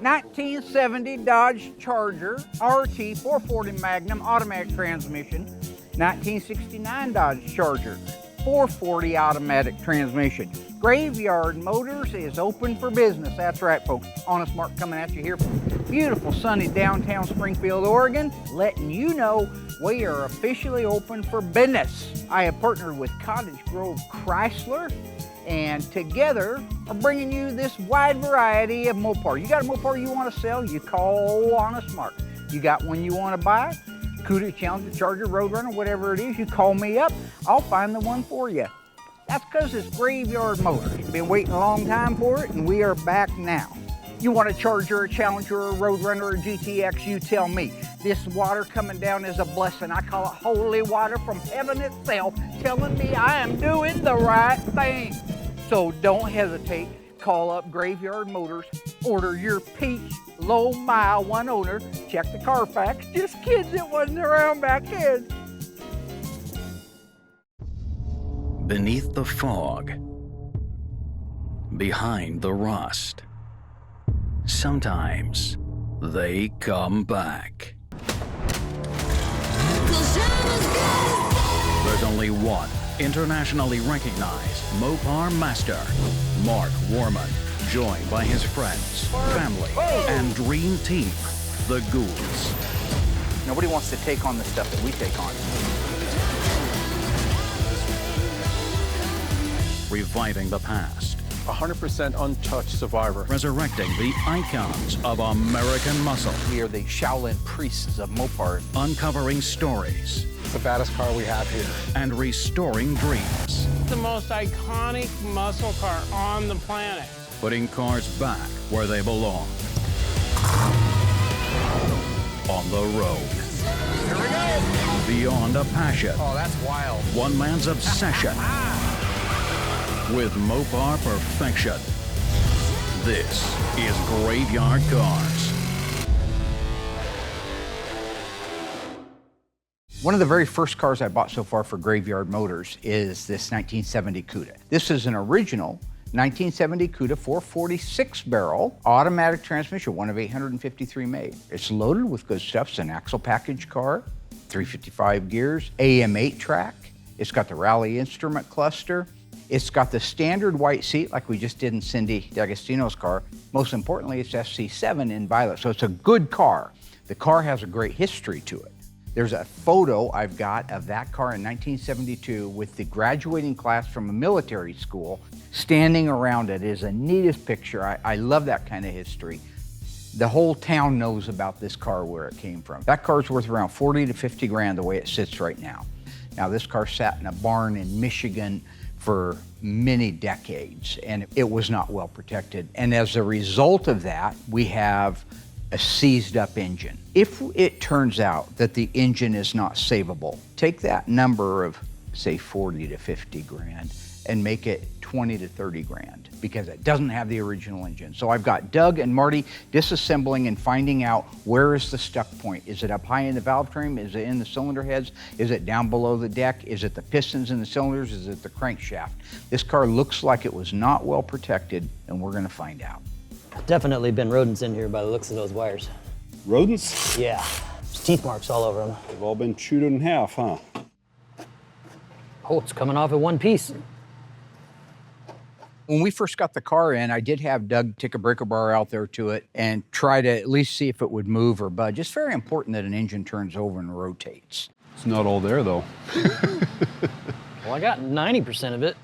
1970 Dodge Charger RT 440 Magnum automatic transmission. 1969 Dodge Charger 440 automatic transmission. Graveyard Motors is open for business. That's right, folks. Honest Mark coming at you here from beautiful sunny downtown Springfield, Oregon, letting you know we are officially open for business. I have partnered with Cottage Grove Chrysler, and together are bringing you this wide variety of Mopar. You got a Mopar you want to sell, you call Honest Mark. You got one you want to buy, Cuda, Challenger, Charger, Roadrunner, whatever it is, you call me up, I'll find the one for you. That's because it's Graveyard Motors. You've been waiting a long time for it, and we are back now. You want a Charger, a Challenger, a Roadrunner, or a GTX, you tell me. This water coming down is a blessing. I call it holy water from heaven itself, telling me I am doing the right thing. So don't hesitate. Call up Graveyard Motors, order your peach low mile one owner, check the Carfax. Just kids, it wasn't around back then. Beneath the fog, behind the rust, sometimes they come back. There's only one internationally recognized Mopar master, Mark Warman, joined by his friends, family, and dream team, the Ghouls. Nobody wants to take on the stuff that we take on. Reviving the past, 100% untouched survivor. resurrecting the icons of American muscle, We are the Shaolin priests of Mopar. uncovering stories, It's the baddest car we have here. and restoring dreams, The most iconic muscle car on the planet. putting cars back where they belong. On the road. Here we go. Beyond a passion, Oh, that's wild. one man's obsession with Mopar perfection. This is Graveyard Cars. One of the very first cars I bought so far for Graveyard Motors is this 1970 Cuda. This is an original 1970 Cuda 446 barrel automatic transmission, one of 853 made. It's loaded with good stuff. It's an axle package car, 355 gears, AM8 track. It's got the rally instrument cluster. It's got the standard white seat like we just did in Cindy D'Agostino's car. Most importantly, it's FC7 in violet, so it's a good car. The car has a great history to it. There's a photo I've got of that car in 1972 with the graduating class from a military school standing around it. It is the neatest picture. I love that kind of history. The whole town knows about this car, where it came from. That car's worth around 40 to 50 grand the way it sits right now. Now, this car sat in a barn in Michigan for many decades, and it was not well protected. And as a result of that, we have a seized up engine. If it turns out that the engine is not savable, take that number of, say, 40 to 50 grand and make it 20 to 30 grand because it doesn't have the original engine. So I've got Doug and Marty disassembling and finding out where is the stuck point. Is it up high in the valve train? Is it in the cylinder heads? Is it down below the deck? Is it the pistons in the cylinders? Is it the crankshaft? This car looks like it was not well protected, and we're gonna find out. Definitely been rodents in here by the looks of those wires. Rodents? Yeah, there's teeth marks all over them. They've all been chewed in half, huh? Oh, it's coming off in one piece. When we first got the car in, I did have Doug take a breaker bar out there to it and try to at least see if it would move or budge. It's very important that an engine turns over and rotates. It's not all there, though. Well, I got 90% of it.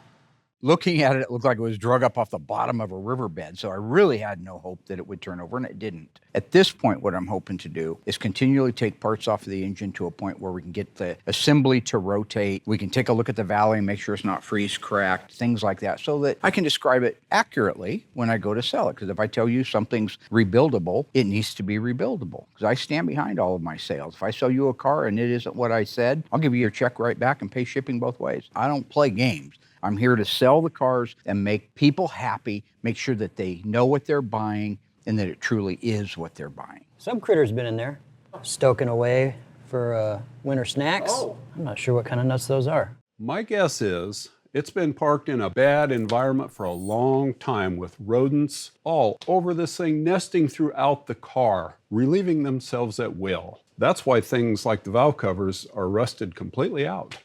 Looking at it, it looked like it was drug up off the bottom of a riverbed, so I really had no hope that it would turn over, and it didn't. At this point, what I'm hoping to do is continually take parts off of the engine to a point where we can get the assembly to rotate. We can take a look at the valley and make sure it's not freeze cracked, things like that, so that I can describe it accurately when I go to sell it. Because if I tell you something's rebuildable, it needs to be rebuildable. Because I stand behind all of my sales. If I sell you a car and it isn't what I said, I'll give you your check right back and pay shipping both ways. I don't play games. I'm here to sell the cars and make people happy, make sure that they know what they're buying and that it truly is what they're buying. Some critter's been in there, stoking away for winter snacks. Oh. I'm not sure what kind of nuts those are. My guess is It's been parked in a bad environment for a long time with rodents all over this thing, nesting throughout the car, relieving themselves at will. That's why things like the valve covers are rusted completely out.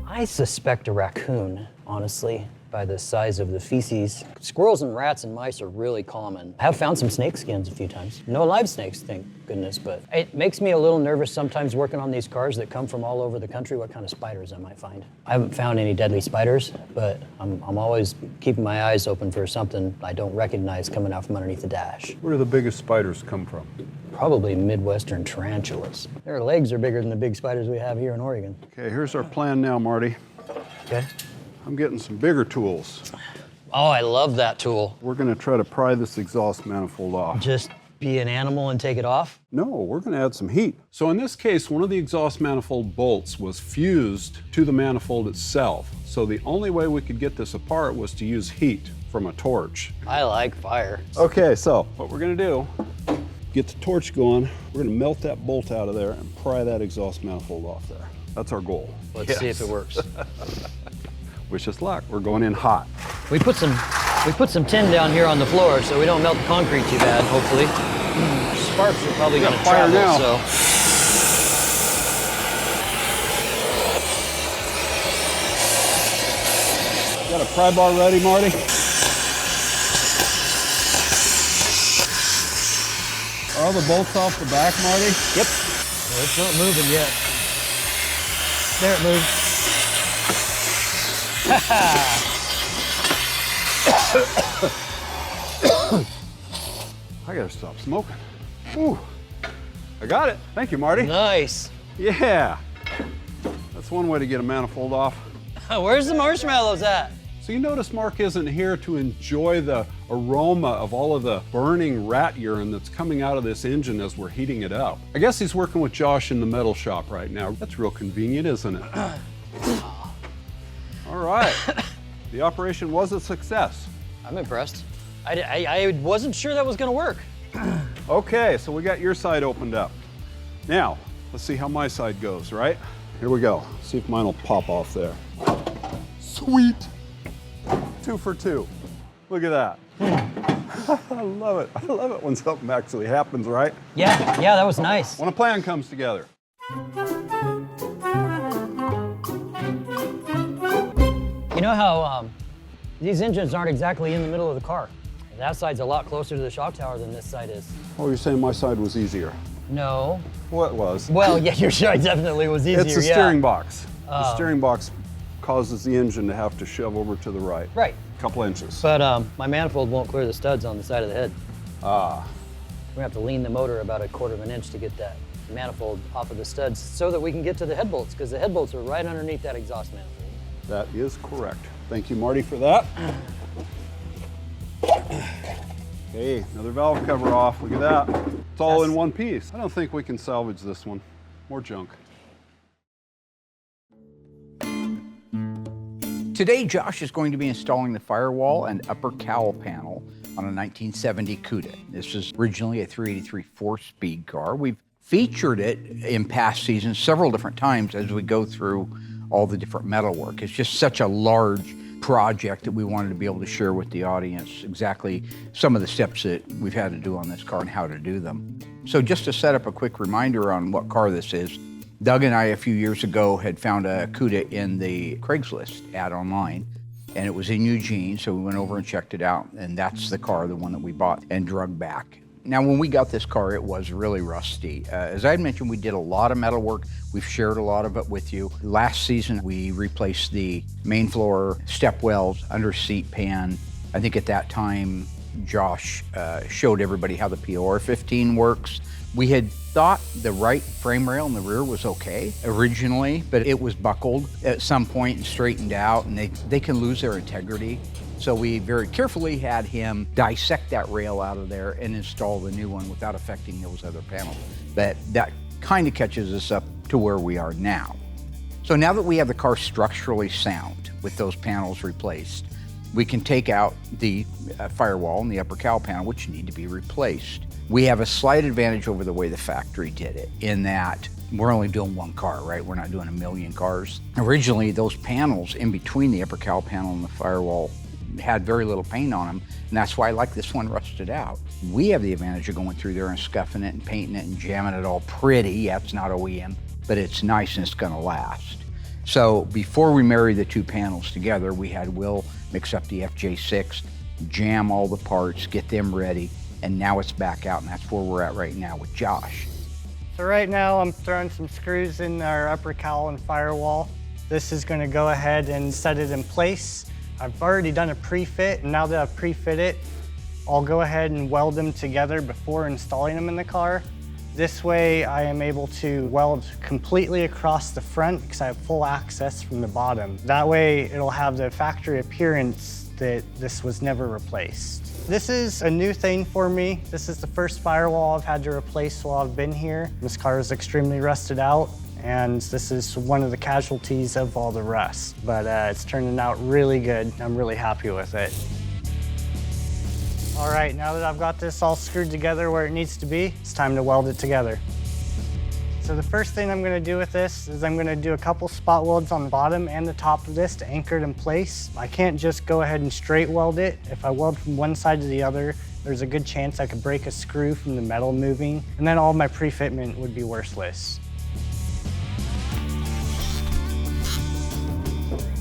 I suspect a raccoon, honestly, by the size of the feces. Squirrels and rats and mice are really common. I have found some snake skins a few times. No live snakes, thank goodness, but it makes me a little nervous sometimes working on these cars that come from all over the country, what kind of spiders I might find. I haven't found any deadly spiders, but I'm always keeping my eyes open for something I don't recognize coming out from underneath the dash. Where do the biggest spiders come from? Probably Midwestern tarantulas. Their legs are bigger than the big spiders we have here in Oregon. Okay, here's our plan now, Marty. Okay. I'm getting some bigger tools. Oh, I love that tool. We're gonna try to pry this exhaust manifold off. Just be an animal and take it off? No, we're gonna add some heat. So in this case, one of the exhaust manifold bolts was fused to the manifold itself. So the only way we could get this apart was to use heat from a torch. I like fire. Okay, so what we're gonna do, get the torch going, we're gonna melt that bolt out of there and pry that exhaust manifold off there. That's our goal. Let's see if it works. Wish us luck. We're going in hot. We put some tin down here on the floor so we don't melt the concrete too bad, hopefully. Sparks are probably gonna fire travel, now. so. Got a pry bar ready, Marty? Are all the bolts off the back, Marty? Yep. Well, it's not moving yet. There it moved. I gotta stop smoking. Ooh, I got it. Thank you, Marty. Nice. Yeah. That's one way to get a manifold off. Where's the marshmallows at? So you notice Mark isn't here to enjoy the aroma of all of the burning rat urine that's coming out of this engine as we're heating it up. I guess he's working with Josh in the metal shop right now. That's real convenient, isn't it? All right. The operation was a success. I'm impressed. I wasn't sure that was gonna work. Okay, so we got your side opened up. Now, let's see how my side goes, right? Here we go. See if mine will pop off there. Sweet. 2 for 2. Look at that. I love it. I love it when something actually happens, right? Yeah, that was nice. When a plan comes together. You know how these engines aren't exactly in the middle of the car. That side's a lot closer to the shock tower than this side is. Oh, you're saying my side was easier? No. What was? Well, yeah, your side definitely was easier, It's the steering box. The steering box causes the engine to have to shove over to the right. Right. A couple inches. But my manifold won't clear the studs on the side of the head. Ah. We're gonna have to lean the motor about 1/4 of an inch to get that manifold off of the studs so that we can get to the head bolts, because the head bolts are right underneath that exhaust manifold. That is correct. Thank you, Marty, for that. Okay, another valve cover off. Look at that. It's all in one piece. I don't think we can salvage this one. More junk. Today, Josh is going to be installing the firewall and upper cowl panel on a 1970 Cuda. This is originally a 383 4-speed car. We've featured it in past seasons several different times as we go through all the different metalwork. It's just such a large project that we wanted to be able to share with the audience exactly some of the steps that we've had to do on this car and how to do them. So just to set up a quick reminder on what car this is, Doug and I a few years ago had found a Cuda in the Craigslist ad online, and it was in Eugene, so we went over and checked it out, and that's the car, the one that we bought and drug back. Now, when we got this car, it was really rusty. As I had mentioned, we did a lot of metal work. We've shared a lot of it with you. Last season, we replaced the main floor step welds, under seat pan. I think at that time, Josh showed everybody how the POR15 works. We had thought the right frame rail in the rear was okay originally, but it was buckled at some point and straightened out, and they can lose their integrity. So we very carefully had him dissect that rail out of there and install the new one without affecting those other panels. But that kind of catches us up to where we are now. So now that we have the car structurally sound with those panels replaced, we can take out the firewall and the upper cowl panel, which need to be replaced. We have a slight advantage over the way the factory did it, in that we're only doing one car, right? We're not doing a million cars. Originally, those panels in between the upper cowl panel and the firewall had very little paint on them, and that's why I like this one rusted out. We have the advantage of going through there and scuffing it and painting it and jamming it all pretty. Yeah, it's not OEM, but it's nice and it's gonna last. So before we married the two panels together, we had Will mix up the FJ6, jam all the parts, get them ready, and now it's back out, and that's where we're at right now with Josh. So right now I'm throwing some screws in our upper cowl and firewall. This is gonna go ahead and set it in place. I've already done a pre-fit, and now that I've pre-fit it, I'll go ahead and weld them together before installing them in the car. This way I am able to weld completely across the front because I have full access from the bottom. That way it'll have the factory appearance that this was never replaced. This is a new thing for me. This is the first firewall I've had to replace while I've been here. This car is extremely rusted out, and this is one of the casualties of all the rust. But it's turning out really good. I'm really happy with it. All right, now that I've got this all screwed together where it needs to be, it's time to weld it together. So the first thing I'm gonna do with this is I'm gonna do a couple spot welds on the bottom and the top of this to anchor it in place. I can't just go ahead and straight weld it. If I weld from one side to the other, there's a good chance I could break a screw from the metal moving, and then all my pre-fitment would be worthless.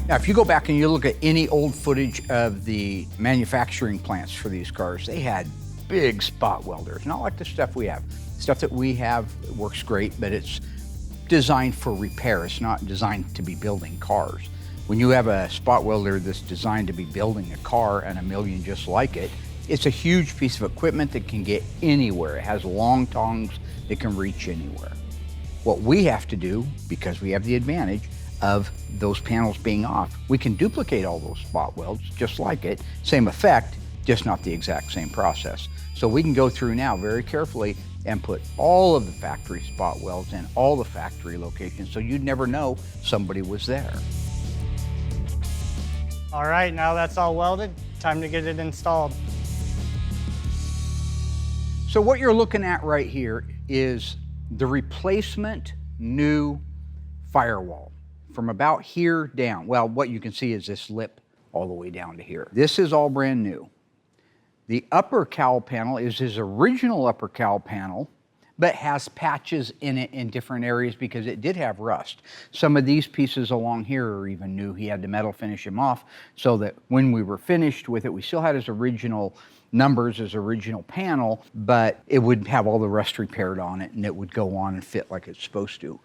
Now, if you go back and you look at any old footage of the manufacturing plants for these cars, they had big spot welders, not like the stuff we have. Stuff that we have works great, but it's designed for repair. It's not designed to be building cars. When you have a spot welder that's designed to be building a car and a million just like it, it's a huge piece of equipment that can get anywhere. It has long tongs that can reach anywhere. What we have to do, because we have the advantage of those panels being off, we can duplicate all those spot welds just like it, same effect, just not the exact same process. So we can go through now very carefully and put all of the factory spot welds in all the factory locations so you'd never know somebody was there. All right, now that's all welded, time to get it installed. So what you're looking at right here is the replacement new firewall from about here down. Well, what you can see is this lip all the way down to here. This is all brand new. The upper cowl panel is his original upper cowl panel, but has patches in it in different areas because it did have rust. Some of these pieces along here are even new. He had to metal finish them off so that when we were finished with it, we still had his original numbers, his original panel, but it would have all the rust repaired on it and it would go on and fit like it's supposed to.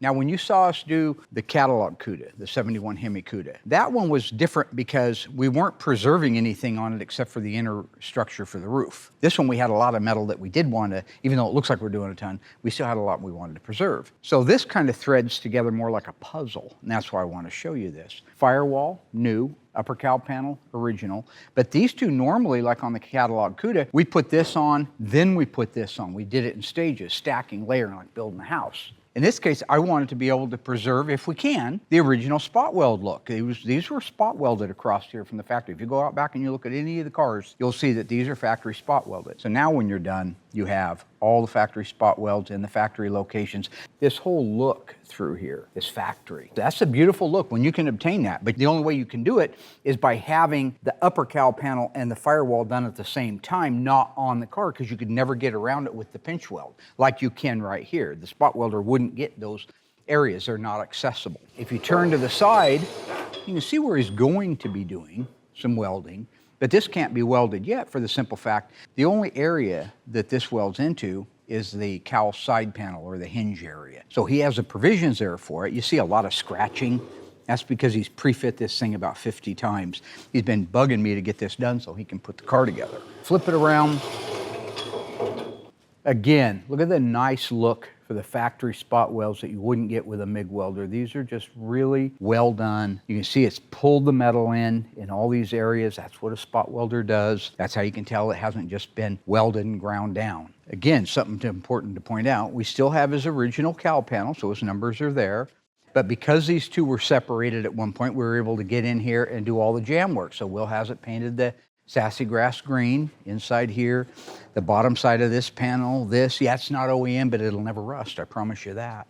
Now, when you saw us do the catalog Cuda, the 71 Hemi Cuda, that one was different because we weren't preserving anything on it except for the inner structure for the roof. This one, we had a lot of metal that we did want to, even though it looks like we're doing a ton, we still had a lot we wanted to preserve. So this kind of threads together more like a puzzle, and that's why I want to show you this. Firewall, new. Upper cowl panel, original. But these two normally, like on the catalog Cuda, we put this on, then we put this on. We did it in stages, stacking, layering, like building a house. In this case, I wanted to be able to preserve, if we can, the original spot weld look. These were spot welded across here from the factory. If you go out back and you look at any of the cars, you'll see that these are factory spot welded. So now when you're done, you have all the factory spot welds in the factory locations. This whole look through here is factory. That's a beautiful look when you can obtain that, but the only way you can do it is by having the upper cowl panel and the firewall done at the same time, not on the car, because you could never get around it with the pinch weld, like you can right here. The spot welder wouldn't get those areas. They're not accessible. If you turn to the side, you can see where he's going to be doing some welding, but this can't be welded yet for the simple fact the only area that this welds into is the cowl side panel or the hinge area. So he has the provisions there for it. You see a lot of scratching. That's because he's pre-fit this thing about 50 times. He's been bugging me to get this done so he can put the car together. Flip it around. Again, look at the nice look for the factory spot welds that you wouldn't get with a MIG welder. These are just really well done. You can see it's pulled the metal in all these areas. That's what a spot welder does. That's how you can tell it hasn't just been welded and ground down. Again, something important to point out, we still have his original cowl panel, so his numbers are there. But because these two were separated at one point, we were able to get in here and do all the jam work. So Will has it painted the sassy grass green inside here. The bottom side of this panel, yeah, it's not OEM, but it'll never rust, I promise you that.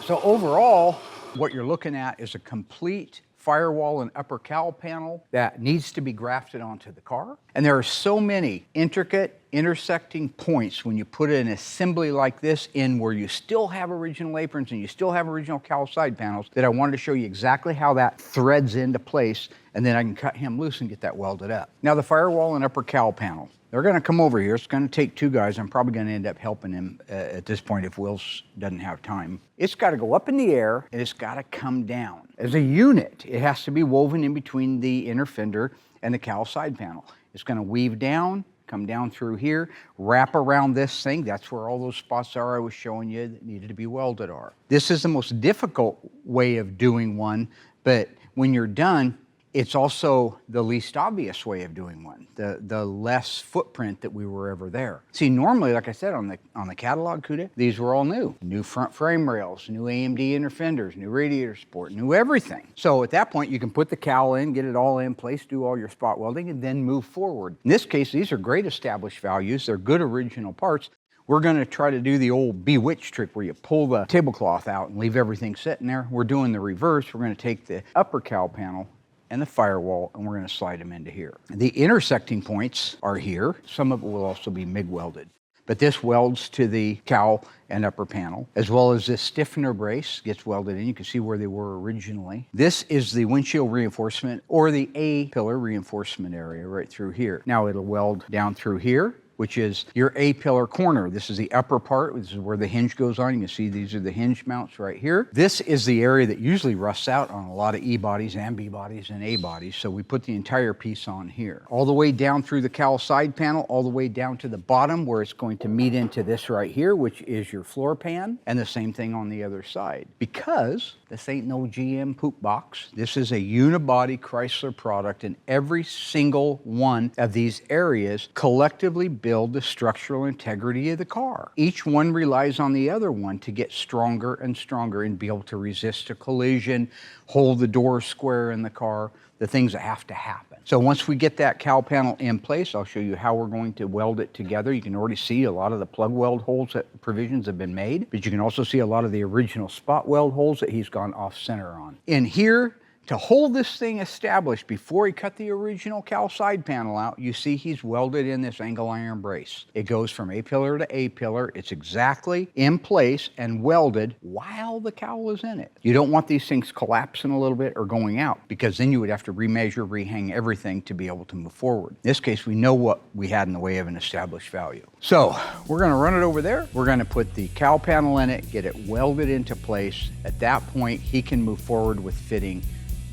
So overall, what you're looking at is a complete firewall and upper cowl panel that needs to be grafted onto the car. And there are so many intricate intersecting points when you put an assembly like this in where you still have original aprons and you still have original cowl side panels that I wanted to show you exactly how that threads into place, and then I can cut him loose and get that welded up. Now the firewall and upper cowl panel. They're gonna come over here. It's gonna take two guys. I'm probably gonna end up helping him at this point if Wills doesn't have time. It's gotta go up in the air and it's gotta come down. As a unit, it has to be woven in between the inner fender and the cowl side panel. It's gonna weave down, come down through here, wrap around this thing. That's where all those spots are I was showing you that needed to be welded are. This is the most difficult way of doing one, but when you're done, it's also the least obvious way of doing one, the less footprint that we were ever there. See, normally, like I said, on the catalog Cuda, these were all new. New front frame rails, new AMD inner fenders, new radiator support, new everything. So at that point, you can put the cowl in, get it all in place, do all your spot welding, and then move forward. In this case, these are great established values. They're good original parts. We're gonna try to do the old bewitch trick where you pull the tablecloth out and leave everything sitting there. We're doing the reverse. We're gonna take the upper cowl panel and the firewall, and we're gonna slide them into here. The intersecting points are here. Some of it will also be MIG welded. But this welds to the cowl and upper panel, as well as this stiffener brace gets welded in. You can see where they were originally. This is the windshield reinforcement or the A-pillar reinforcement area right through here. Now it'll weld down through here, which is your A-pillar corner. This is the upper part. This is where the hinge goes on. You can see these are the hinge mounts right here. This is the area that usually rusts out on a lot of E-bodies and B-bodies and A-bodies, so we put the entire piece on here. All the way down through the cowl side panel, all the way down to the bottom where it's going to meet into this right here, which is your floor pan, and the same thing on the other side. Because this ain't no GM poop box. This is a unibody Chrysler product, and every single one of these areas collectively build the structural integrity of the car. Each one relies on the other one to get stronger and stronger and be able to resist a collision, hold the door square in the car, the things that have to happen. So once we get that cowl panel in place, I'll show you how we're going to weld it together. You can already see a lot of the plug weld holes that provisions have been made, but you can also see a lot of the original spot weld holes that he's gone off center on. In here, to hold this thing established before he cut the original cowl side panel out, you see he's welded in this angle iron brace. It goes from A-pillar to A-pillar. It's exactly in place and welded while the cowl is in it. You don't want these things collapsing a little bit or going out, because then you would have to remeasure, rehang everything to be able to move forward. In this case, we know what we had in the way of an established value. So we're gonna run it over there. We're gonna put the cowl panel in it, get it welded into place. At that point, he can move forward with fitting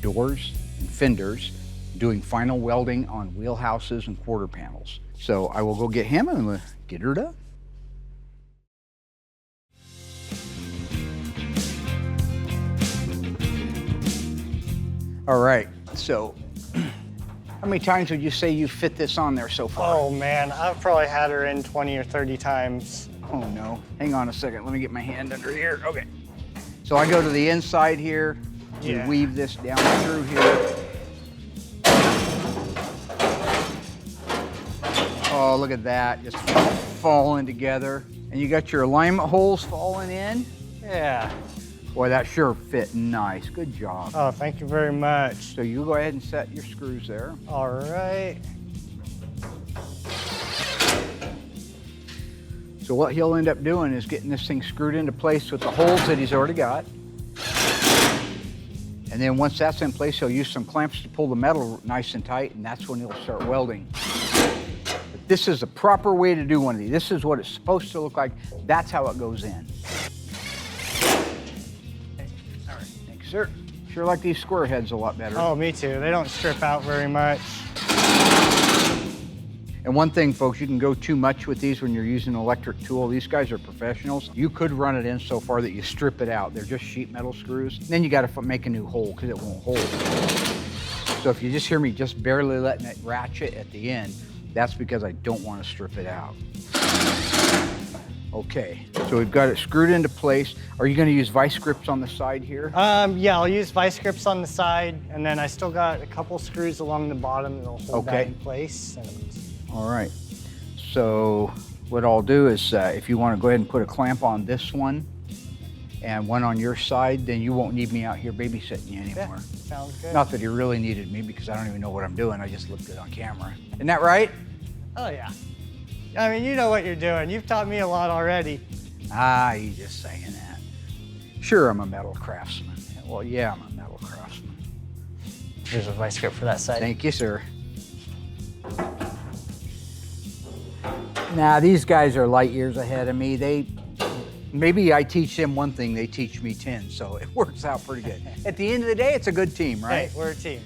doors and fenders, doing final welding on wheelhouses and quarter panels. So I will go get him and we'll get her done. All right, so how many times would you say you fit this on there so far? Oh man, I've probably had her in 20 or 30 times. Oh no, hang on a second, let me get my hand under here. Okay, so I go to the inside here, we weave this down through here. Oh, look at that, just falling together. And you got your alignment holes falling in? Yeah. Boy, that sure fit nice, good job. Oh, thank you very much. So you go ahead and set your screws there. All right. So what he'll end up doing is getting this thing screwed into place with the holes that he's already got. And then once that's in place, he'll use some clamps to pull the metal nice and tight, and that's when he'll start welding. But this is the proper way to do one of these. This is what it's supposed to look like. That's how it goes in. All right, thank you, sir. Sure like these square heads a lot better. Oh, me too. They don't strip out very much. And one thing, folks, you can go too much with these when you're using an electric tool. These guys are professionals. You could run it in so far that you strip it out. They're just sheet metal screws. Then you got to make a new hole because it won't hold. So if you just hear me just barely letting it ratchet at the end, that's because I don't want to strip it out. Okay, so we've got it screwed into place. Are you going to use vice grips on the side here? Yeah, I'll use vice grips on the side, and then I still got a couple screws along the bottom that'll hold that in place. All right, so what I'll do is if you want to go ahead and put a clamp on this one, and one on your side, then you won't need me out here babysitting you anymore. Yeah, sounds good. Not that he really needed me because I don't even know what I'm doing. I just look good on camera. Isn't that right? Oh yeah. I mean, you know what you're doing. You've taught me a lot already. Ah, you just saying that. Sure, I'm a metal craftsman. Well, yeah, I'm a metal craftsman. Here's a vice grip for that side. Thank you, sir. Now, these guys are light years ahead of me. Maybe I teach them one thing, they teach me 10, so it works out pretty good. At the end of the day, it's a good team, right? Hey, we're a team.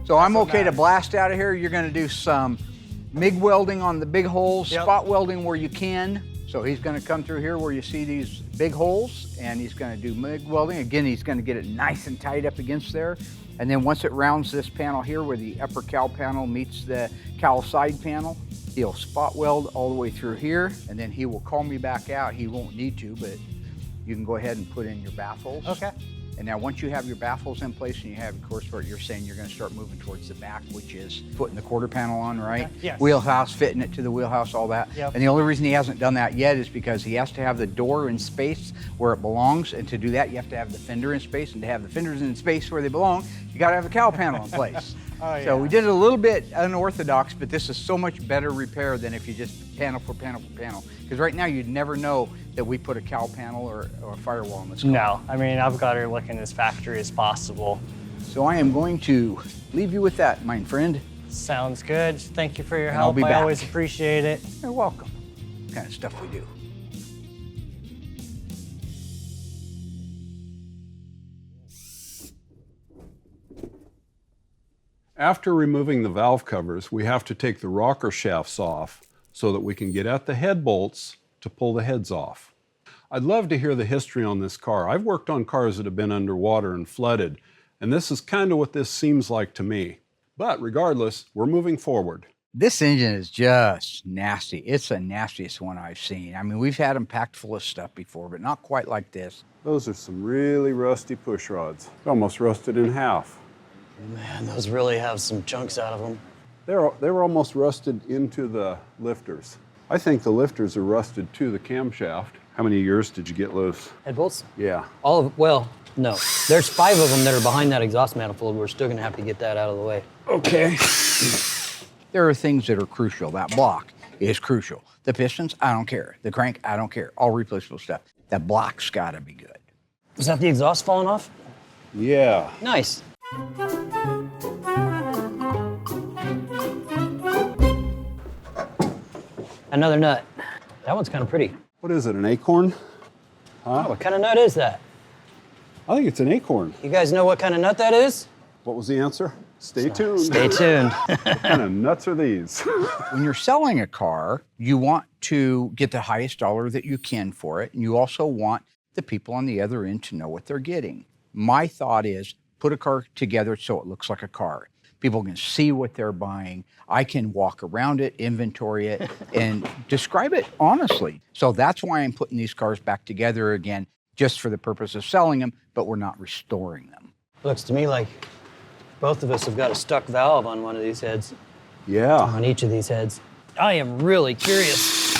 So I'm okay to blast out of here. You're gonna do some MIG welding on the big holes, spot welding where you can. So he's gonna come through here where you see these big holes, and he's gonna do MIG welding. Again, he's gonna get it nice and tight up against there. And then once it rounds this panel here where the upper cowl panel meets the cowl side panel, he'll spot weld all the way through here, and then he will call me back out. He won't need to, but you can go ahead and put in your baffles. Okay. And now once you have your baffles in place and you have, of course, what you're saying, you're gonna start moving towards the back, which is putting the quarter panel on, right? Okay. Yes. Wheelhouse, fitting it to the wheelhouse, all that. Yep. And the only reason he hasn't done that yet is because he has to have the door in space where it belongs. And to do that, you have to have the fender in space. And to have the fenders in space where they belong, you gotta have a cowl panel in place. Oh, yeah. So we did it a little bit unorthodox, but this is so much better repair than if you just panel for panel for panel. Because right now you'd never know that we put a cowl panel or a firewall on this car. No, I mean, I've got her looking as factory as possible. So I am going to leave you with that, my friend. Sounds good. Thank you for your And I'll help. be I back. always appreciate it. You're welcome. Kind of stuff we do. After removing the valve covers, we have to take the rocker shafts off so that we can get at the head bolts to pull the heads off. I'd love to hear the history on this car. I've worked on cars that have been underwater and flooded, and this is kind of what this seems like to me. But regardless, we're moving forward. This engine is just nasty. It's the nastiest one I've seen. I mean, we've had them packed full of stuff before, but not quite like this. Those are some really rusty push rods. They're almost rusted in half. Man, those really have some chunks out of them. They were almost rusted into the lifters. I think the lifters are rusted to the camshaft. How many years did you get loose? Head bolts? Yeah. All of, well, no. There's 5 of them that are behind that exhaust manifold. We're still gonna have to get that out of the way. Okay. There are things that are crucial. That block is crucial. The pistons, I don't care. The crank, I don't care. All replaceable stuff. That block's gotta be good. Is that the exhaust falling off? Yeah. Nice. Another nut. That one's kind of pretty. What is it, an acorn? Oh, what kind of nut is that? I think it's an acorn. You guys know what kind of nut that is? What was the answer? Stay tuned. Stay tuned. What kind of nuts are these? When you're selling a car, you want to get the highest dollar that you can for it, and you also want the people on the other end to know what they're getting. My thought is put a car together so it looks like a car. People can see what they're buying. I can walk around it, inventory it, and describe it honestly. So that's why I'm putting these cars back together again, just for the purpose of selling them, but we're not restoring them. Looks to me like both of us have got a stuck valve on one of these heads, Yeah. on each of these heads. I am really curious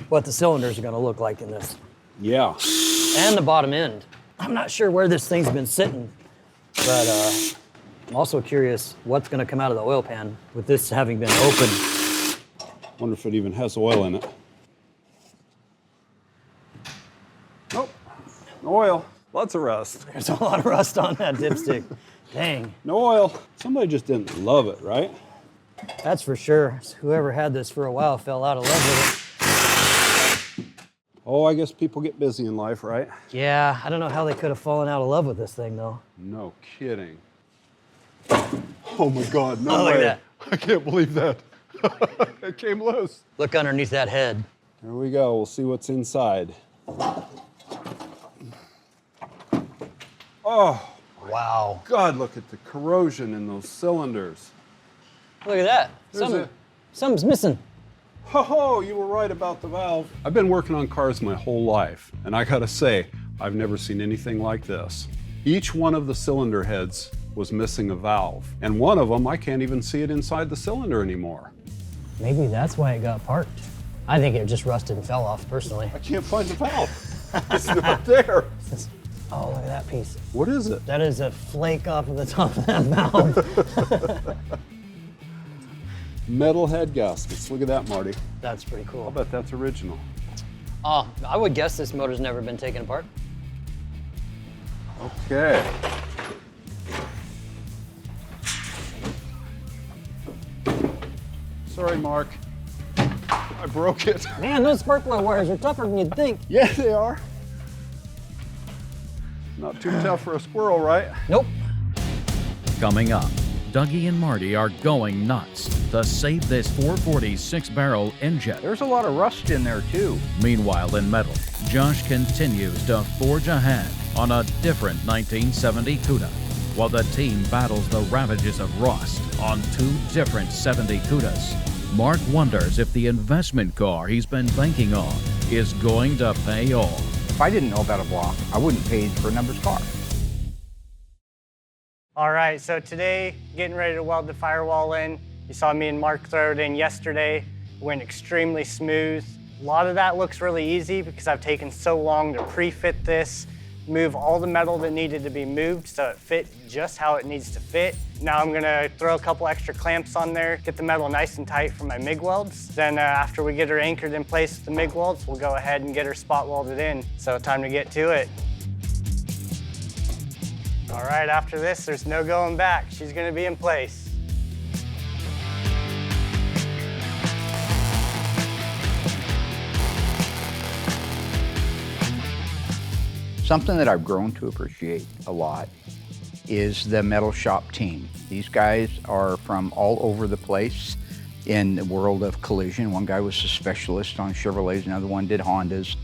what the cylinders are gonna look like in this. Yeah. And the bottom end. I'm not sure where this thing's been sitting, but I'm also curious what's gonna come out of the oil pan with this having been opened. Wonder if it even has oil in it. Nope. No oil. Lots of rust. There's a lot of rust on that dipstick. Dang, No oil. Somebody just didn't love it, right? that's for sure. Whoever had this for a while fell out of love with it. Oh, I guess people get busy in life, right? Yeah, I don't know how they could have fallen out of love with this thing though. No kidding. Oh my God, no Oh, look way. at I can't believe that. It came loose. Look underneath that head. There we go. We'll see what's inside. Oh, Wow. God, look at the corrosion in those cylinders. Look at that. There's Something's missing. Ho, you were right about the valve. I've been working on cars my whole life, and I gotta say, I've never seen anything like this. Each one of the cylinder heads was missing a valve, and one of them, I can't even see it inside the cylinder anymore. Maybe that's why it got parked. I think it just rusted and fell off, personally. I can't find the valve. It's not there. Oh, look at that piece. What is it? That is a flake off of the top of that valve. Metal head gaskets. Look at that, Marty. That's pretty cool. I'll bet that's original. Oh, I would guess this motor's never been taken apart. Okay. Sorry, Mark. I broke it. Man, those spark plug wires are tougher than you'd think. Yeah, they are. Not too tough for a squirrel, right? Nope. Coming up, Dougie and Marty are going nuts to save this 440 6-barrel engine. There's a lot of rust in there too. Meanwhile, in metal, Josh continues to forge ahead on a different 1970 Cuda, while the team battles the ravages of rust on 2 different 70 Cudas. Mark wonders if the investment car he's been banking on is going to pay off. If I didn't know about a block, I wouldn't pay for a numbers car. All right, so today, getting ready to weld the firewall in. You saw me and Mark throw it in yesterday. It went extremely smooth. A lot of that looks really easy because I've taken so long to pre-fit this, move all the metal that needed to be moved so it fit just how it needs to fit. Now I'm gonna throw a couple extra clamps on there, get the metal nice and tight for my MIG welds. Then after we get her anchored in place with the MIG welds, we'll go ahead and get her spot welded in. So time to get to it. All right, after this, there's no going back. She's gonna be in place. Something that I've grown to appreciate a lot is the metal shop team. These guys are from all over the place in the world of collision. One guy was a specialist on Chevrolets, another one did Hondas,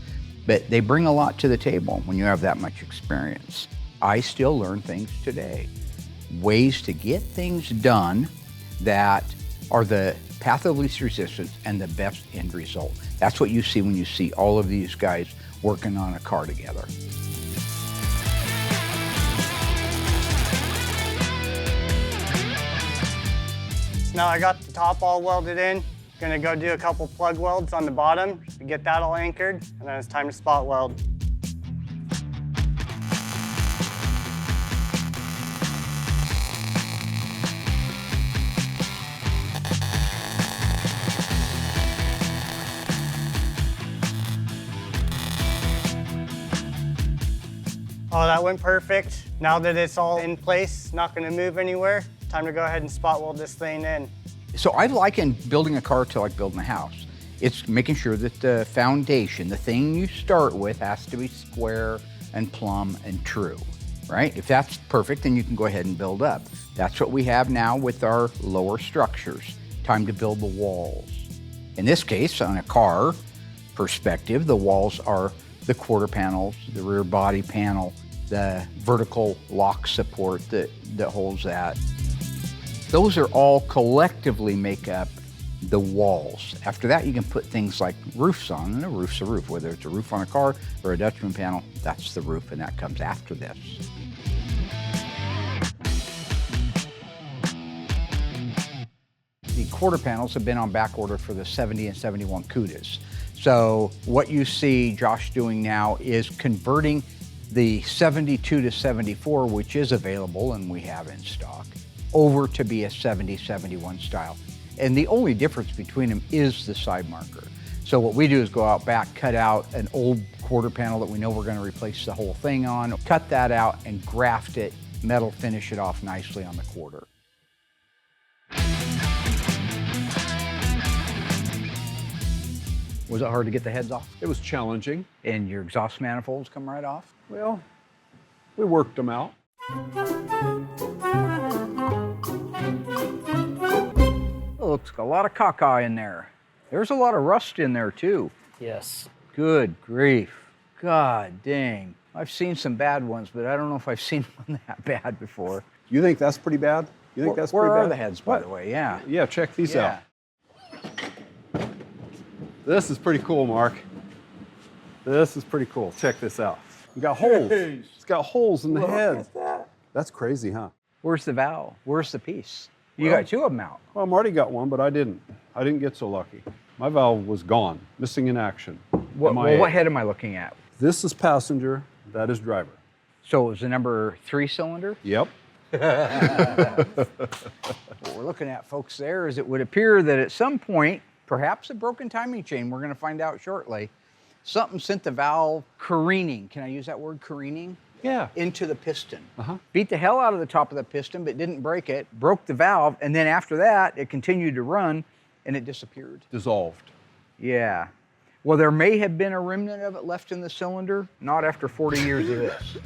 but they bring a lot to the table when you have that much experience. I still learn things today, ways to get things done that are the path of least resistance and the best end result. That's what you see when you see all of these guys working on a car together. Now I got the top all welded in. Gonna go do a couple plug welds on the bottom to get that all anchored, and then it's time to spot weld. Oh, that went perfect. Now that it's all in place, not gonna move anywhere, time to go ahead and spot weld this thing in. So I liken building a car to like building a house. It's making sure that the foundation, the thing you start with, has to be square and plumb and true, right? If that's perfect, then you can go ahead and build up. That's what we have now with our lower structures. Time to build the walls. In this case, on a car perspective, the walls are the quarter panels, the rear body panel, the vertical lock support that holds that. Those are all collectively make up the walls. After that, you can put things like roofs on, and a roof's a roof. Whether it's a roof on a car or a Dutchman panel, that's the roof, and that comes after this. The quarter panels have been on back order for the 70 and 71 Cudas. So what you see Josh doing now is converting the 72 to 74, which is available and we have in stock, over to be a 70-71 style. And the only difference between them is the side marker. So what we do is go out back, cut out an old quarter panel that we know we're going to replace the whole thing on, cut that out and graft it, metal finish it off nicely on the quarter. Was it hard to get the heads off? It was challenging. And your exhaust manifolds come right off? Well, we worked them out. Oh, looks like a lot of caca in there. There's a lot of rust in there too. Yes. Good grief. God dang. I've seen some bad ones, but I don't know if I've seen one that bad before. You think that's pretty bad? You think that's pretty bad? Where are the heads, by the way? Yeah. Yeah, check these out. This is pretty cool, Mark. This is pretty cool. Check this out. We got holes. It's got holes in the head. That's crazy, huh? Where's the valve? Where's the piece? You got two of them out. Well, Marty got one, but I didn't. I didn't get so lucky. My valve was gone, missing in action. What MIA. head am I looking at? This is passenger, that is driver. So it was the number 3 cylinder? Yep. What we're looking at, folks, there is it would appear that at some point, perhaps a broken timing chain, we're going to find out shortly, something sent the valve careening. Can I use that word, careening? Yeah. Into the piston. Beat the hell out of the top of the piston, but didn't break it, broke the valve, and then after that, it continued to run, and it disappeared. Dissolved. Yeah. Well, there may have been a remnant of it left in the cylinder, not after 40 years of this.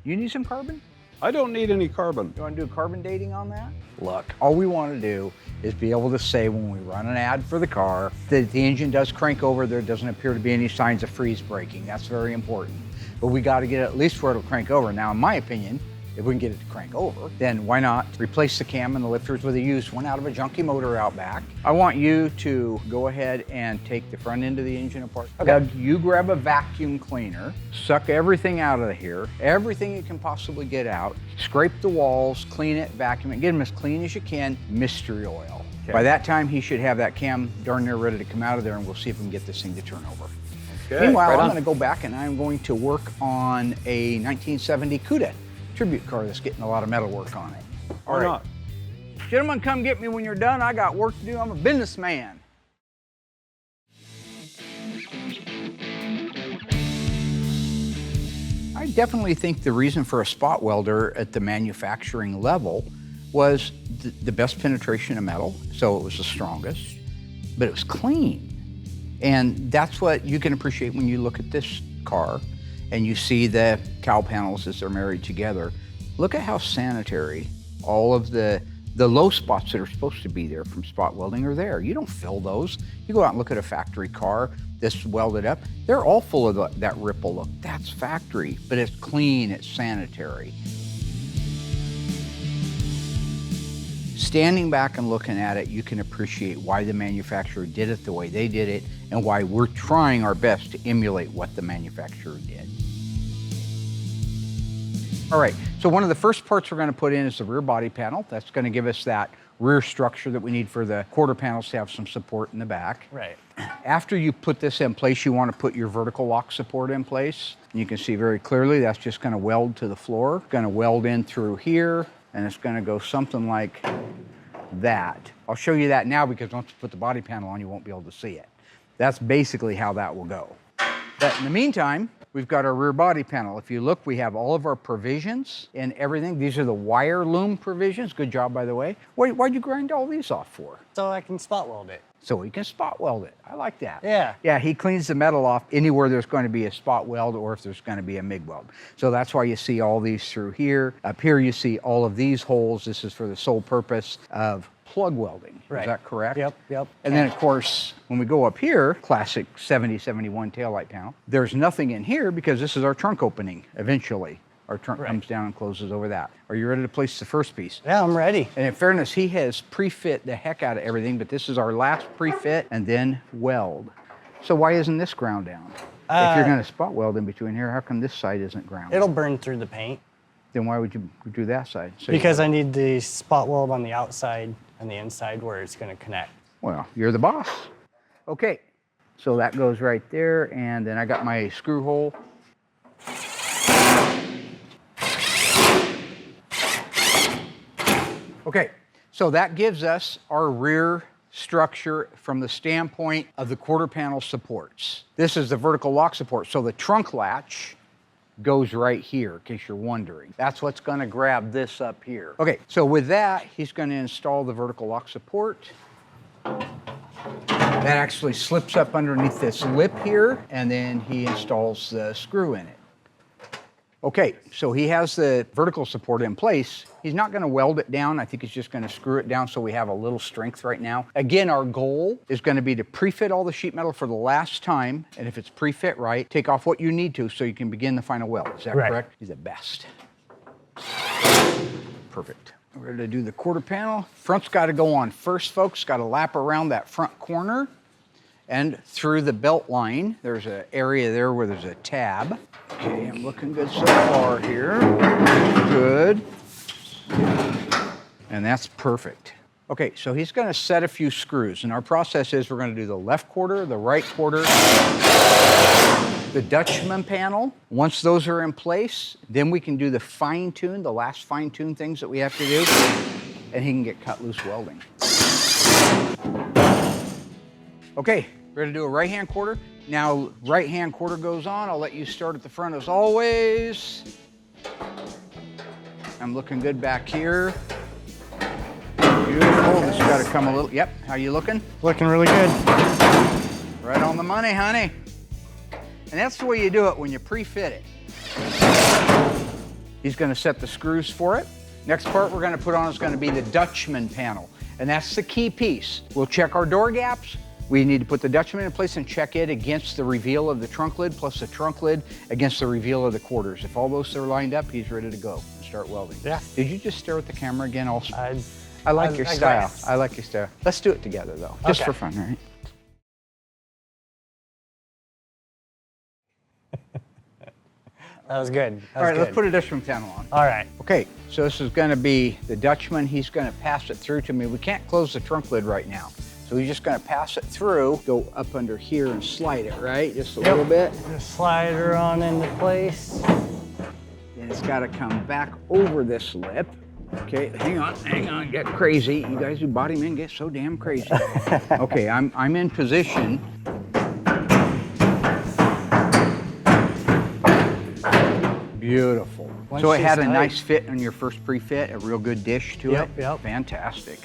You need some carbon? I don't need any carbon. You want to do carbon dating on that? Look, all we want to do is be able to say when we run an ad for the car that the engine does crank over, there doesn't appear to be any signs of freeze braking. That's very important. But we got to get it at least where it'll crank over. Now, in my opinion, if we can get it to crank over, then why not replace the cam and the lifters with a used one out of a junky motor out back. I want you to go ahead and take the front end of the engine apart. Okay. Doug, you grab a vacuum cleaner, suck everything out of here, everything you can possibly get out, scrape the walls, clean it, vacuum it, get them as clean as you can, mystery oil. Okay. By that time, he should have that cam darn near ready to come out of there, and we'll see if we can get this thing to turn over. Okay. Meanwhile, right I'm on. going to go back and I'm going to work on a 1970 Cuda tribute car that's getting a lot of metal work on it. All Or right. not. Gentlemen, come get me when you're done. I got work to do. I'm a businessman. I definitely think the reason for a spot welder at the manufacturing level was the best penetration of metal, so it was the strongest, but it was clean. And that's what you can appreciate when you look at this car and you see the cowl panels as they're married together. Look at how sanitary all of the low spots that are supposed to be there from spot welding are there. You don't fill those. You go out and look at a factory car that's welded up, they're all full of that ripple look. That's factory, but it's clean, it's sanitary. Standing back and looking at it, you can appreciate why the manufacturer did it the way they did it and why we're trying our best to emulate what the manufacturer did. All right, so one of the first parts we're going to put in is the rear body panel. That's going to give us that rear structure that we need for the quarter panels to have some support in the back. Right. After you put this in place, you want to put your vertical lock support in place. And you can see very clearly that's just going to weld to the floor. Going to weld in through here, and it's going to go something like that. I'll show you that now because once you put the body panel on, you won't be able to see it. That's basically how that will go. But in the meantime, we've got our rear body panel. If you look, we have all of our provisions and everything. These are the wire loom provisions. Good job, by the way. Why'd you grind all these off for? So I can spot weld it. So we can spot weld it. I like that. Yeah. Yeah, he cleans the metal off anywhere there's going to be a spot weld or if there's going to be a MIG weld. So that's why you see all these through here. Up here you see all of these holes. This is for the sole purpose of plug welding. Right. Is that correct? Yep. And then of course, when we go up here, classic 7071 taillight panel, there's nothing in here because this is our trunk opening eventually. Our trunk comes down and closes over that. Are you ready to place the first piece? Yeah, I'm ready. And in fairness, he has pre-fit the heck out of everything, but this is our last pre-fit and then weld. So why isn't this ground down? If you're gonna spot weld in between here, how come this side isn't ground? It'll burn through the paint. Then why would you do that side? So Because I need the spot weld on the outside and the inside where it's gonna connect. Well, you're the boss. Okay, so that goes right there, and then I got my screw hole. Okay, so that gives us our rear structure from the standpoint of the quarter panel supports. This is the vertical lock support, so the trunk latch goes right here, in case you're wondering. That's what's gonna grab this up here. Okay, so with that, he's gonna install the vertical lock support. That actually slips up underneath this lip here, and then he installs the screw in it. Okay, so he has the vertical support in place. He's not gonna weld it down. I think he's just gonna screw it down so we have a little strength right now. Again, our goal is gonna be to pre-fit all the sheet metal for the last time, and if it's pre-fit right, take off what you need to so you can begin the final weld. Is that correct? He's the best. Perfect. We're ready to do the quarter panel. Front's gotta go on first, folks. Gotta lap around that front corner and through the belt line. There's an area there where there's a tab. Okay, I'm looking good so far here. Good. And that's perfect. Okay, so he's gonna set a few screws, and our process is we're gonna do the left quarter, the right quarter, the Dutchman panel. Once those are in place, then we can do the fine tune, the last fine tune things that we have to do, and he can get cut loose welding. Okay, we're gonna do a right-hand quarter. Now, right-hand quarter goes on. I'll let you start at the front as always. I'm looking good back here. Beautiful, this has gotta come a little, yep, how you looking? Looking really good. Right on the money, honey. And that's the way you do it when you pre-fit it. He's gonna set the screws for it. Next part we're gonna put on is gonna be the Dutchman panel. And that's the key piece. We'll check our door gaps. We need to put the Dutchman in place and check it against the reveal of the trunk lid, plus the trunk lid against the reveal of the quarters. If all those are lined up, he's ready to go and start welding. Yeah. Did you just stare at the camera again also? I like your style. guess. I like your style. Let's do it together though, just Okay. for fun, right? That was good. All right, let's put a Dutchman panel on. All right. Okay, so this is gonna be the Dutchman. He's gonna pass it through to me. We can't close the trunk lid right now. So he's just gonna pass it through, go up under here and slide it, right? Just a little bit. Just slide her on into place. Then it's gotta come back over this lip. Okay, hang on, get crazy. You guys who body men get so damn crazy. Okay, I'm in position. Beautiful. So it had a nice fit on your first pre-fit, a real good dish to it? Yep. Fantastic.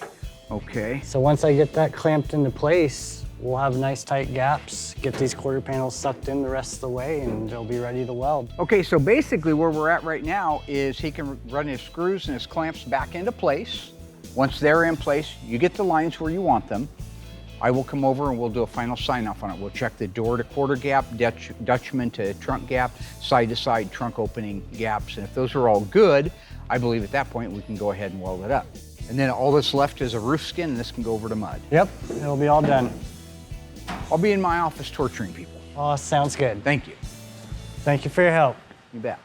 Okay. So once I get that clamped into place, we'll have nice tight gaps, get these quarter panels sucked in the rest of the way, and they'll be ready to weld. Okay, so basically where we're at right now is he can run his screws and his clamps back into place. Once they're in place, you get the lines where you want them. I will come over and we'll do a final sign off on it. We'll check the door to quarter gap, Dutchman to trunk gap, side to side trunk opening gaps. And if those are all good, I believe at that point we can go ahead and weld it up. And then all that's left is a roof skin and this can go over to mud. Yep, it'll be all done. I'll be in my office torturing people. Oh, sounds good. Thank you. Thank you for your help. You bet.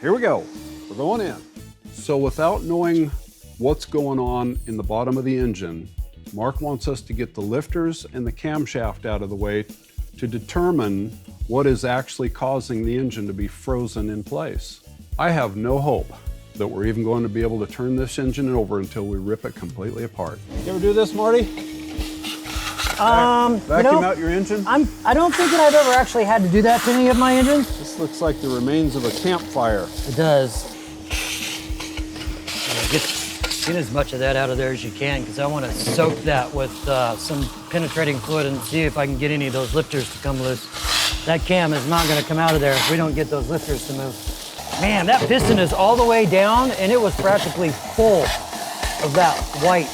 Here we go. We're going in. So without knowing what's going on in the bottom of the engine, Mark wants us to get the lifters and the camshaft out of the way to determine what is actually causing the engine to be frozen in place. I have no hope that we're even going to be able to turn this engine over until we rip it completely apart. You ever do this, Marty? Vacuum out your engine? I don't think that I've ever actually had to do that to any of my engines. This looks like the remains of a campfire. It does. Get as much of that out of there as you can, because I want to soak that with some penetrating fluid and see if I can get any of those lifters to come loose. That cam is not going to come out of there if we don't get those lifters to move. Man, that piston is all the way down, and it was practically full of that white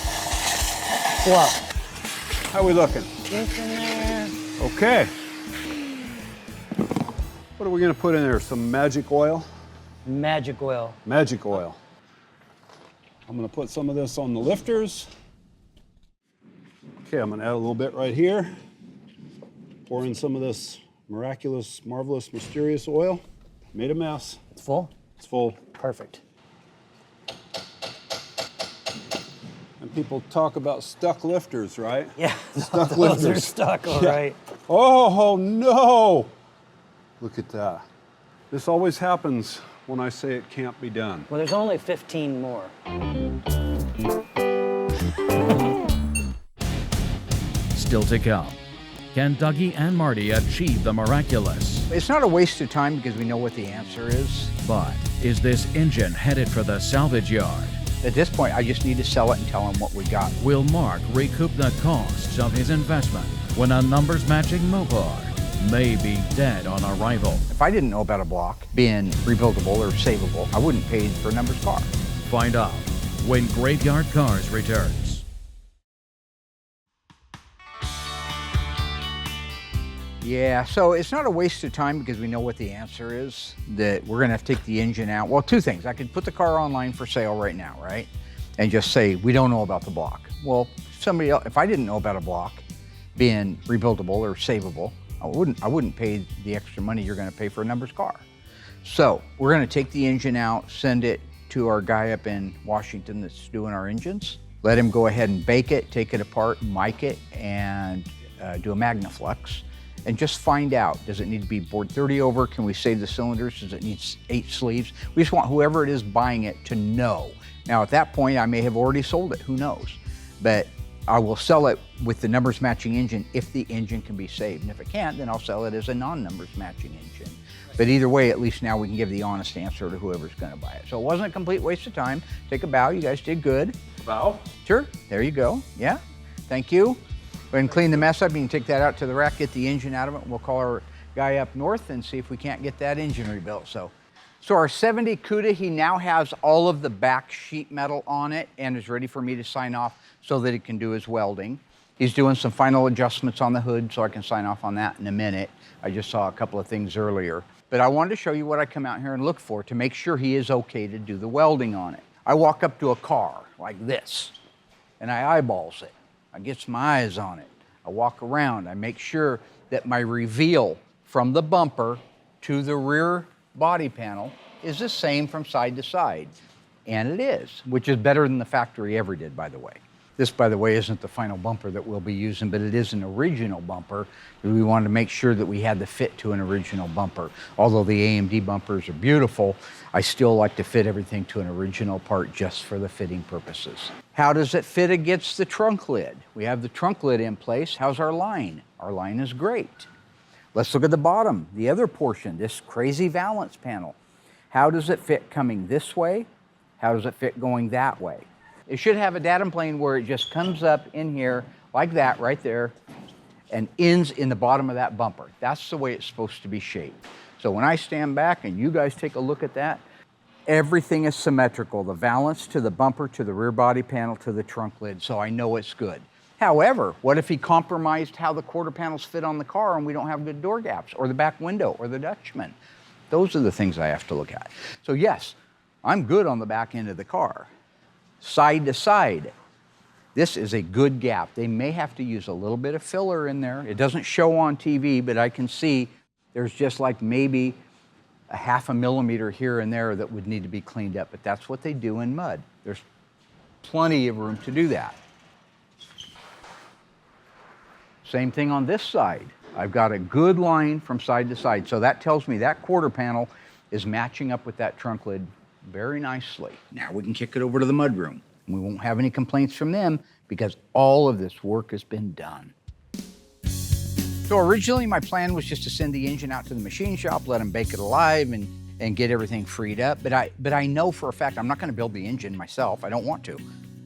fluff. How we looking? It's in there. Okay. What are we going to put in there? Some magic oil? Magic oil. Magic oil. I'm going to put some of this on the lifters. Okay, I'm going to add a little bit right here. Pour in some of this miraculous, marvelous, mysterious oil. Made a mess. It's full? It's full. Perfect. And people talk about stuck lifters, right? Yeah, Stuck those lifters. are stuck, all Yeah. right. Oh, no! Look at that. This always happens when I say it can't be done. Well, there's only 15 more. Still to come. Can Dougie and Marty achieve the miraculous? It's not a waste of time because we know what the answer is. But is this engine headed for the salvage yard? At this point, I just need to sell it and tell him what we got. Will Mark recoup the costs of his investment when a numbers matching Mopar may be dead on arrival? If I didn't know about a block being rebuildable or savable, I wouldn't pay for a numbers car. Find out when Graveyard Cars returns. Yeah, so it's not a waste of time because we know what the answer is, that we're gonna have to take the engine out. Well, two things. I could put the car online for sale right now, right? And just say, we don't know about the block. Well, somebody else, if I didn't know about a block being rebuildable or savable, I wouldn't pay the extra money you're gonna pay for a numbers car. So we're gonna take the engine out, send it to our guy up in Washington that's doing our engines, Let him go ahead and bake it, take it apart, mic it, and do a Magnaflux. And just find out, does it need to be bored 30 over? Can we save the cylinders? Does it need 8 sleeves? We just want whoever it is buying it to know. Now at that point, I may have already sold it, who knows? But I will sell it with the numbers matching engine if the engine can be saved. And if it can't, then I'll sell it as a non-numbers matching engine. But either way, at least now we can give the honest answer to whoever's gonna buy it. So it wasn't a complete waste of time. Take a bow, you guys did good. Bow? Sure, there you go, yeah. Thank you. Go ahead and clean the mess up. You can take that out to the rack, get the engine out of it. We'll call our guy up north and see if we can't get that engine rebuilt. So our 70 Cuda, he now has all of the back sheet metal on it and is ready for me to sign off so that he can do his welding. He's doing some final adjustments on the hood, so I can sign off on that in a minute. I just saw a couple of things earlier. But I wanted to show you what I come out here and look for to make sure he is okay to do the welding on it. I walk up to a car like this, and I eyeballs it. I get my eyes on it. I walk around. I make sure that my reveal from the bumper to the rear body panel is the same from side to side. And it is, which is better than the factory ever did, by the way. This, by the way, isn't the final bumper that we'll be using, but it is an original bumper. We wanted to make sure that we had the fit to an original bumper. Although the AMD bumpers are beautiful, I still like to fit everything to an original part just for the fitting purposes. How does it fit against the trunk lid? We have the trunk lid in place. How's our line? Our line is great. Let's look at the bottom, the other portion, this crazy valance panel. How does it fit coming this way? How does it fit going that way? It should have a datum plane where it just comes up in here like that right there and ends in the bottom of that bumper. That's the way it's supposed to be shaped. So when I stand back and you guys take a look at that, everything is symmetrical. The valance to the bumper, to the rear body panel, to the trunk lid, so I know it's good. However, what if he compromised how the quarter panels fit on the car and we don't have good door gaps, or the back window, or the Dutchman? Those are the things I have to look at. So yes, I'm good on the back end of the car. Side to side, this is a good gap. They may have to use a little bit of filler in there. It doesn't show on TV, but I can see there's just like maybe a 0.5 millimeter here and there that would need to be cleaned up, but that's what they do in mud. There's plenty of room to do that. Same thing on this side. I've got a good line from side to side, so that tells me that quarter panel is matching up with that trunk lid very nicely. Now we can kick it over to the mudroom. We won't have any complaints from them because all of this work has been done. So originally my plan was just to send the engine out to the machine shop, let them bake it alive and get everything freed up. But I know for a fact I'm not gonna build the engine myself. I don't want to.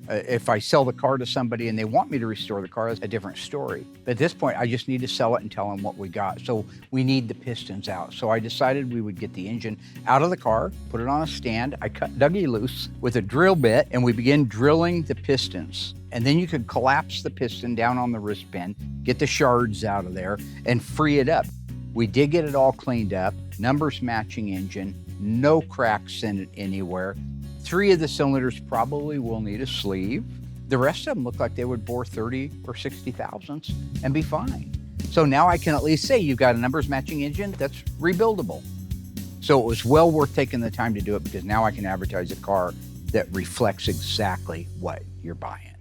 If I sell the car to somebody and they want me to restore the car, that's a different story. But at this point, I just need to sell it and tell them what we got. So we need the pistons out. So I decided we would get the engine out of the car, put it on a stand. I cut Dougie loose with a drill bit and we began drilling the pistons. And then you could collapse the piston down on the wrist pin, get the shards out of there and free it up. We did get it all cleaned up, numbers matching engine, no cracks in it anywhere. 3 of the cylinders probably will need a sleeve. The rest of them look like they would bore 30 or 60 thousandths and be fine. So now I can at least say you've got a numbers matching engine that's rebuildable. So it was well worth taking the time to do it because now I can advertise a car that reflects exactly what you're buying.